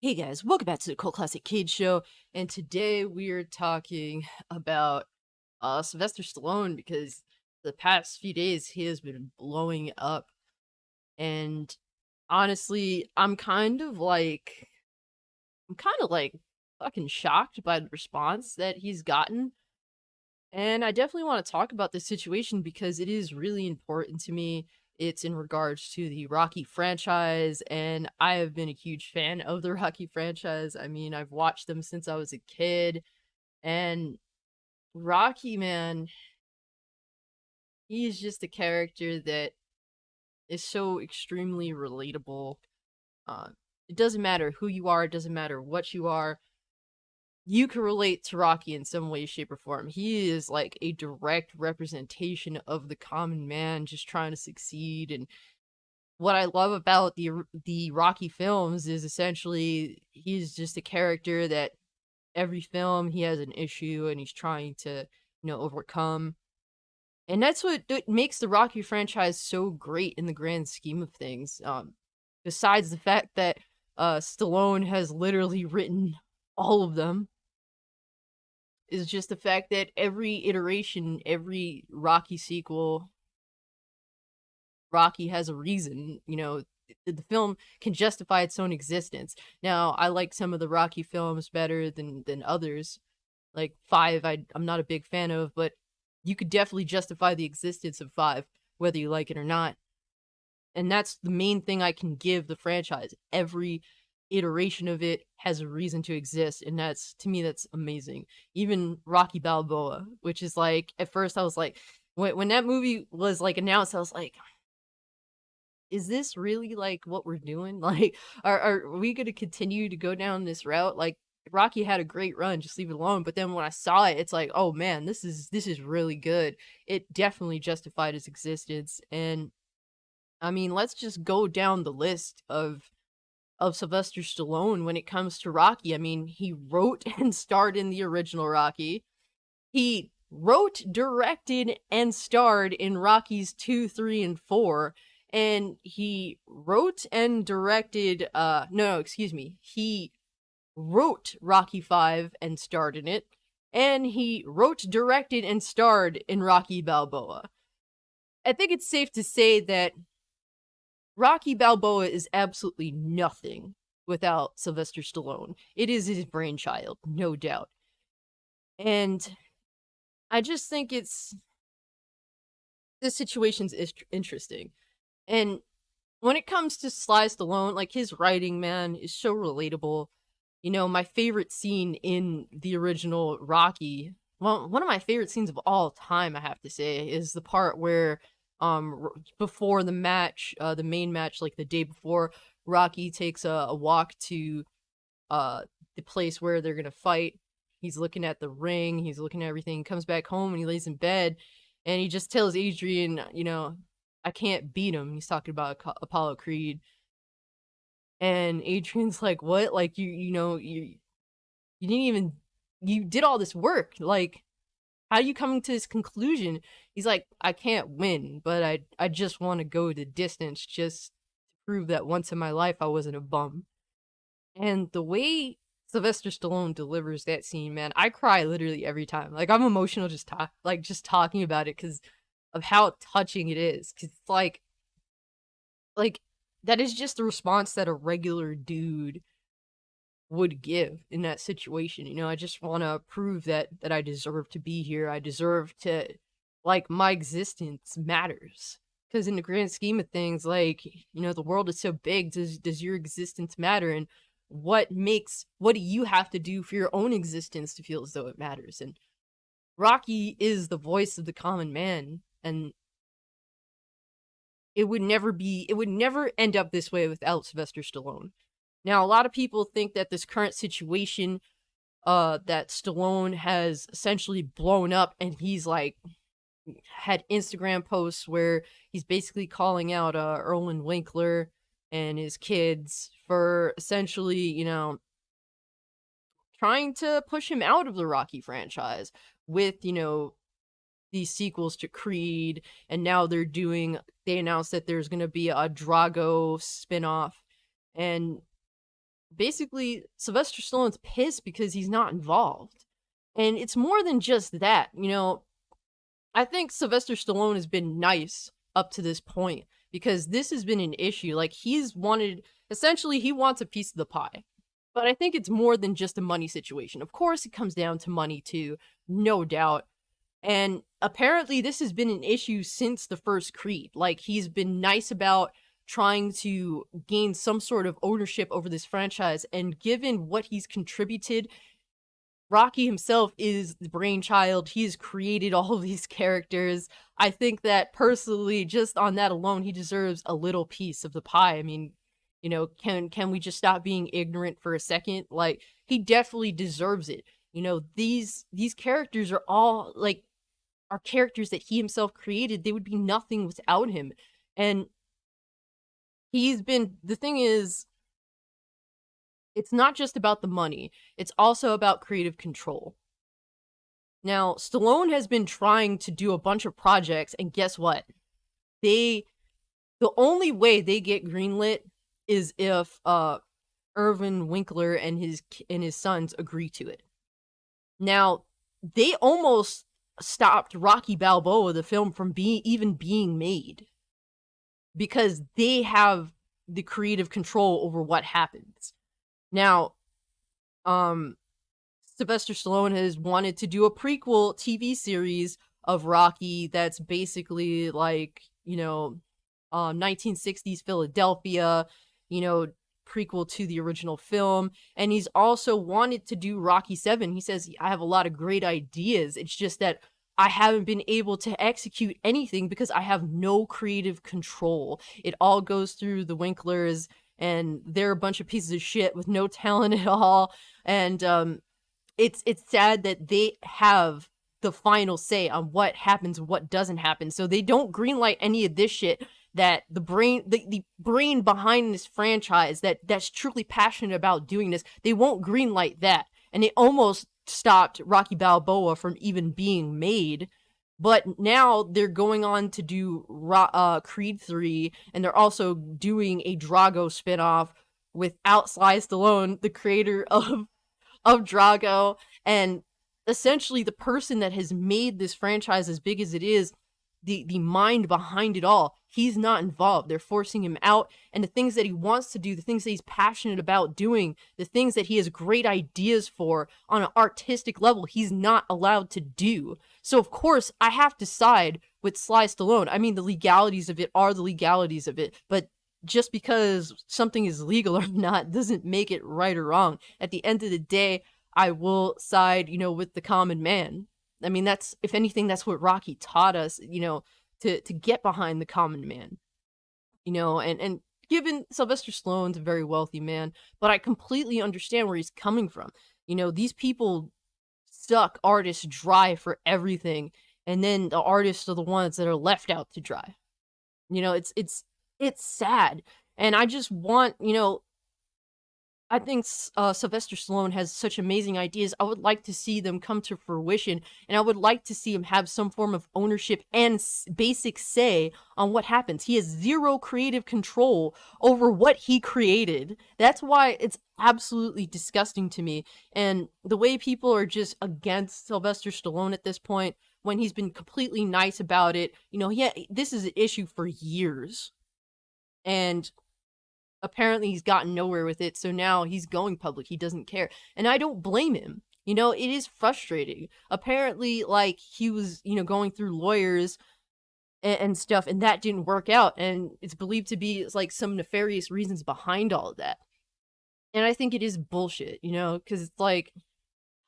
Hey guys, welcome back to the Cult Classic Cage Show, and today we're talking about Sylvester Stallone because the past few days he has been blowing up, and honestly, I'm kind of like fucking shocked by the response that he's gotten, and I definitely want to talk about this situation because it is really important to me. It's in regards to the Rocky franchise, and I have been a huge fan of the Rocky franchise. I mean, I've watched them since I was a kid, and Rocky, man, he's just a character that is so extremely relatable. Uh, it doesn't matter who you are, it doesn't matter what you are, you can relate to Rocky in some way, shape, or form. He is like a direct representation of the common man just trying to succeed. And what I love about the Rocky films is essentially he's just a character that every film he has an issue and he's trying to, overcome. And that's what makes the Rocky franchise so great in the grand scheme of things. Besides the fact that Stallone has literally written all of them, is just the fact that every iteration, every Rocky sequel, Rocky has a reason, the film can justify its own existence. Now, I like some of the Rocky films better than others. Like 5, I'm not a big fan of, but you could definitely justify the existence of 5, whether you like it or not. And that's the main thing I can give the franchise. Every iteration of it has a reason to exist, and that's to me that's amazing. Even Rocky Balboa, which is like at first I was like when that movie was like announced, I was like, is this really like what we're doing? Like are we going to continue to go down this route? Like Rocky had a great run, just leave it alone. But then when I saw it, it's like, oh man, this is really good. It definitely justified its existence. And I mean, let's just go down the list of Sylvester Stallone when it comes to Rocky. I mean, he wrote and starred in the original Rocky. He wrote, directed, and starred in Rockies 2, 3, and 4. And he wrote and directed no, excuse me. He wrote Rocky 5 and starred in it. And he wrote, directed, and starred in Rocky Balboa. I think it's safe to say that Rocky Balboa is absolutely nothing without Sylvester Stallone. It is his brainchild, no doubt. And I just think this situation's interesting. And when it comes to Sly Stallone, like his writing, man, is so relatable. My favorite scene in the original Rocky, well, one of my favorite scenes of all time, I have to say, is the part where before the match, the main match, like the day before, Rocky takes a walk to uh the place where they're gonna fight. He's looking at the ring, he's looking at everything, he comes back home and he lays in bed and he just tells Adrian, I can't beat him. He's talking about Apollo Creed. And Adrian's like, "What? Like you didn't even you did all this work. Like how are you coming to this conclusion?" He's like, "I can't win, but I just want to go the distance just to prove that once in my life I wasn't a bum." And the way Sylvester Stallone delivers that scene, man, I cry literally every time. Like I'm emotional just talking about it because of how touching it is. Cause it's like that is just the response that a regular dude would give in that situation. I just want to prove that I deserve to be here. I deserve to, like, my existence matters. Because in the grand scheme of things, like, the world is so big. Does your existence matter? And what do you have to do for your own existence to feel as though it matters? And Rocky is the voice of the common man, and it would never end up this way without Sylvester Stallone. Now, a lot of people think that this current situation, that Stallone has essentially blown up, and he's like had Instagram posts where he's basically calling out Erwin Winkler and his kids for essentially, trying to push him out of the Rocky franchise with, these sequels to Creed, and now they announced that there's gonna be a Drago spinoff, and basically Sylvester Stallone's pissed because he's not involved. And it's more than just that, I think Sylvester Stallone has been nice up to this point because this has been an issue. Like he's wanted essentially he wants a piece of the pie. But I think it's more than just a money situation. Of course it comes down to money too, no doubt. And apparently this has been an issue since the first Creed. Like he's been nice about trying to gain some sort of ownership over this franchise, and given what he's contributed, Rocky himself is the brainchild. He's created all of these characters. I think that personally, just on that alone, he deserves a little piece of the pie. I mean, can we just stop being ignorant for a second? Like, he definitely deserves it. These characters are all like are characters that he himself created. They would be nothing without him. And the thing is, it's not just about the money, it's also about creative control. Now, Stallone has been trying to do a bunch of projects, and guess what? The only way they get greenlit is if Irvin Winkler and his sons agree to it. Now, they almost stopped Rocky Balboa, the film, from even being made because they have the creative control over what happens. Now, Sylvester Stallone has wanted to do a prequel TV series of Rocky that's basically like, 1960s Philadelphia, prequel to the original film. And he's also wanted to do Rocky 7. He says, I have a lot of great ideas. It's just that I haven't been able to execute anything because I have no creative control. It all goes through the Winklers, and they're a bunch of pieces of shit with no talent at all. And it's sad that they have the final say on what happens and what doesn't happen. So they don't greenlight any of this shit that the brain behind this franchise that's truly passionate about doing this, they won't greenlight that. And they almost stopped Rocky Balboa from even being made. But now they're going on to do Creed 3, and they're also doing a Drago spinoff without Sly Stallone, the creator of Drago, and essentially the person that has made this franchise as big as it is, the mind behind it all. He's not involved. They're forcing him out, and the things that he wants to do, the things that he's passionate about doing, the things that he has great ideas for on an artistic level, he's not allowed to do. So of course, I have to side with Sly Stallone. I mean, the legalities of it are the legalities of it, but just because something is legal or not doesn't make it right or wrong. At the end of the day, I will side, with the common man. I mean, if anything, that's what Rocky taught us, to get behind the common man, and given Sylvester Stallone's a very wealthy man, but I completely understand where he's coming from. These people suck artists dry for everything, and then the artists are the ones that are left out to dry. It's sad, and I just want, I think Sylvester Stallone has such amazing ideas. I would like to see them come to fruition, and I would like to see him have some form of ownership and basic say on what happens. He has zero creative control over what he created. That's why it's absolutely disgusting to me. And the way people are just against Sylvester Stallone at this point, when he's been completely nice about it, this is an issue for years. And apparently he's gotten nowhere with it, so now he's going public. He doesn't care. And I don't blame him. It is frustrating. Apparently, like, he was, going through lawyers and stuff, and that didn't work out. And it's believed to be, like, some nefarious reasons behind all of that. And I think it is bullshit, because it's like,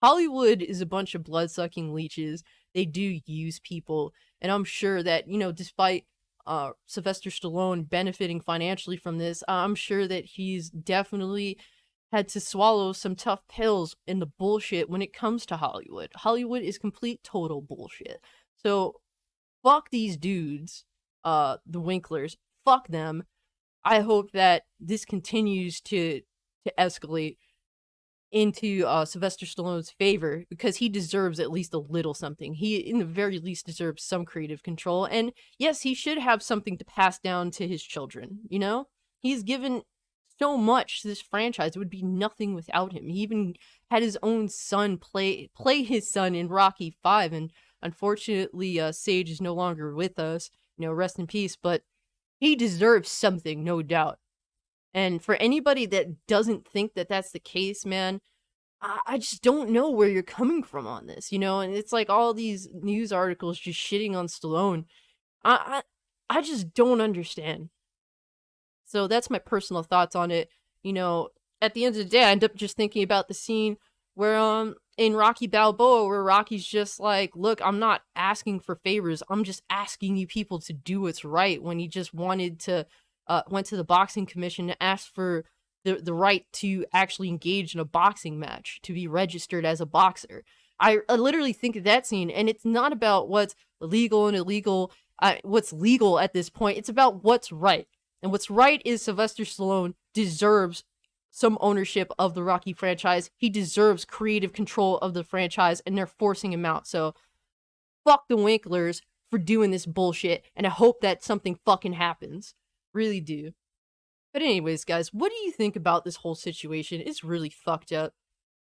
Hollywood is a bunch of blood-sucking leeches. They do use people. And I'm sure that, despite Sylvester Stallone benefiting financially from this, I'm sure that he's definitely had to swallow some tough pills in the bullshit when it comes to Hollywood. Hollywood is complete total bullshit. So fuck these dudes, the Winklers, fuck them. I hope that this continues to escalate into Sylvester Stallone's favor, because he deserves at least a little something. He, in the very least, deserves some creative control. And yes, he should have something to pass down to his children, He's given so much to this franchise. It would be nothing without him. He even had his own son play his son in Rocky 5, and unfortunately, Sage is no longer with us. You know, rest in peace. But he deserves something, no doubt. And for anybody that doesn't think that that's the case, man, I just don't know where you're coming from on this, you know? And it's like all these news articles just shitting on Stallone. I just don't understand. So that's my personal thoughts on it. You know, at the end of the day, I end up just thinking about the scene where in Rocky Balboa, where Rocky's just like, look, I'm not asking for favors. I'm just asking you people to do what's right, when he just wanted to went to the boxing commission to ask for the right to actually engage in a boxing match, to be registered as a boxer. I literally think of that scene, and it's not about what's legal and illegal, what's legal at this point. It's about what's right. And what's right is Sylvester Stallone deserves some ownership of the Rocky franchise. He deserves creative control of the franchise, and they're forcing him out. So, fuck the Winklers for doing this bullshit, and I hope that something fucking happens. Really do. But anyways, guys, what do you think about this whole situation? It's really fucked up.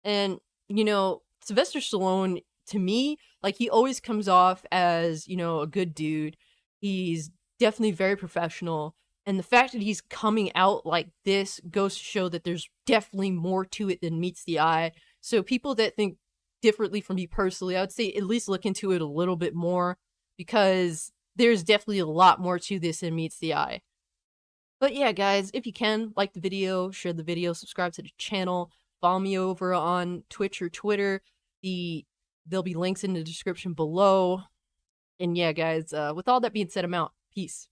And, you know, Sylvester Stallone, to me, like, he always comes off as, you know, a good dude. He's definitely very professional. And the fact that he's coming out like this goes to show that there's definitely more to it than meets the eye. So people that think differently from me personally, I would say at least look into it a little bit more, because there's definitely a lot more to this than meets the eye. But yeah, guys, if you can, like the video, share the video, subscribe to the channel, follow me over on Twitch or Twitter. There'll be links in the description below. And yeah, guys, with all that being said, I'm out. Peace.